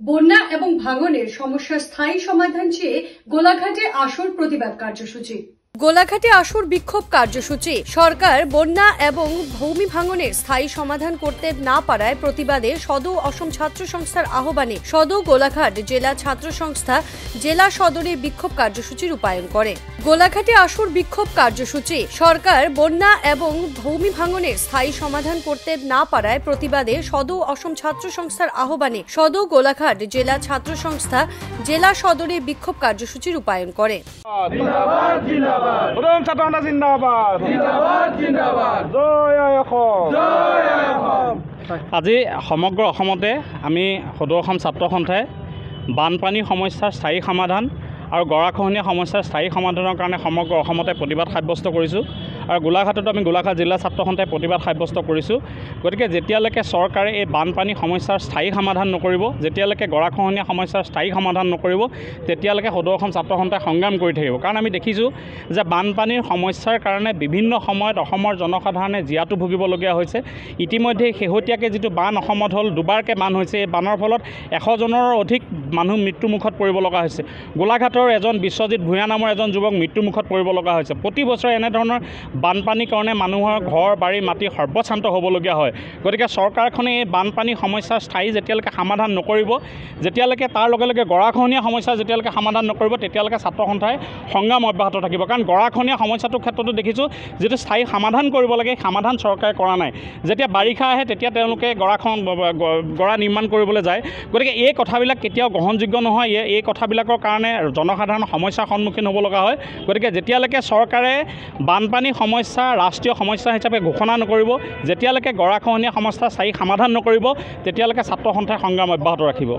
বন্যা এবং ভাঙনের সমস্যার স্থায়ী সমাধান চেয়ে গোলাঘাটে আসর প্রতিবাদ কার্যসূচি। গোলাঘাটে আসর বিক্ষোভ কার্যসূচি। সরকার বন্যা এবং ভূমি ভাঙনের স্থায়ী সমাধান করতে না পারায় প্রতিবাদে সদৌ অসম ছাত্র সংস্থার আহ্বানে সদৌ গোলাঘাট জেলা ছাত্র সংস্থা জেলা সদরে বিক্ষোভ কার্যসূচি রূপায়ণ করে। গোলাঘাটে আসর বিক্ষোভ কার্যসূচি। সরকার বন্যা এবং ভূমি ভাঙনের স্থায়ী সমাধান করতে না পারায় প্রতিবাদে সদৌ অসম ছাত্র সংস্থার আহ্বানে সদৌ গোলাঘাট জেলা ছাত্র সংস্থা জেলা সদরে বিক্ষোভ কার্যসূচি রূপায়ণ করে। আজি সমগ্ৰ অসমতে আমি সদৌ অসম ছাত্ৰ সন্থাই বানপানী সমস্যাৰ স্থায়ী সমাধান আৰু গৰাখহনীয়া সমস্যাৰ স্থায়ী সমাধানৰ কাৰণে সমগ্ৰ অসমতে প্ৰতিবাদ সাব্যস্ত কৰিছোঁ আৰু গোলাঘাটতো আমি গোলাঘাট জিলা ছাত্ৰ সন্থাই প্ৰতিবাদ সাব্যস্ত কৰিছোঁ। গতিকে যেতিয়ালৈকে চৰকাৰে এই বানপানী সমস্যাৰ স্থায়ী সমাধান নকৰিব, যেতিয়ালৈকে গৰাখহনীয়া সমস্যাৰ স্থায়ী সমাধান নকৰিব, তেতিয়ালৈকে সদৌ অসম ছাত্ৰ সন্থাই সংগ্ৰাম কৰি থাকিব। কাৰণ আমি দেখিছোঁ যে বানপানীৰ সমস্যাৰ কাৰণে বিভিন্ন সময়ত অসমৰ জনসাধাৰণে জীয়াতু ভুগিবলগীয়া হৈছে। ইতিমধ্যে শেহতীয়াকৈ যিটো বান অসমত হ'ল, দুবাৰকৈ বান হৈছে। এই বানৰ ফলত 100 জনৰো অধিক মানুহ মৃত্যুমুখত পৰিব লগা হৈছে। গোলাঘাটৰ এজন বিশ্বজিৎ ভূঞা নামৰ এজন যুৱক মৃত্যুমুখত পৰিব লগা হৈছে। প্ৰতি বছৰে এনেধৰণৰ বানপানীৰ কাৰণে মানুহৰ ঘৰ বাৰী মাটি সৰ্বশান্ত হ'বলগীয়া হয়। গতিকে চৰকাৰখনে এই বানপানী সমস্যাৰ স্থায়ী যেতিয়ালৈকে সমাধান নকৰিব, যেতিয়ালৈকে তাৰ লগে লগে গৰাখহনীয়া সমস্যা যেতিয়ালৈকে সমাধান নকৰিব, তেতিয়ালৈকে ছাত্ৰ সন্থাই সংগ্ৰাম অব্যাহত থাকিব। কাৰণ গৰাখহনীয়া সমস্যাটোৰ ক্ষেত্ৰতো দেখিছোঁ যিটো স্থায়ী সমাধান কৰিব লাগে, সমাধান চৰকাৰে কৰা নাই। যেতিয়া বাৰিষা আহে তেতিয়া তেওঁলোকে গৰা নিৰ্মাণ কৰিবলৈ যায়। গতিকে এই কথাবিলাক কেতিয়াও গ্ৰহণযোগ্য নহয়। এই কথাবিলাকৰ কাৰণে জনসাধাৰণৰ সমস্যাৰ সন্মুখীন হ'ব লগা হয়। গতিকে যেতিয়ালৈকে চৰকাৰে বানপানী সমস্যা ৰাষ্ট্ৰীয় সমস্যা হিচাপে ঘোষণা নকৰিব, যেতিয়ালৈকে গৰাখহনীয়া সমস্যাৰ স্থায়ী সমাধান নকৰিব, তেতিয়ালৈকে ছাত্ৰ সন্থাই সংগ্ৰাম অব্যাহত ৰাখিব।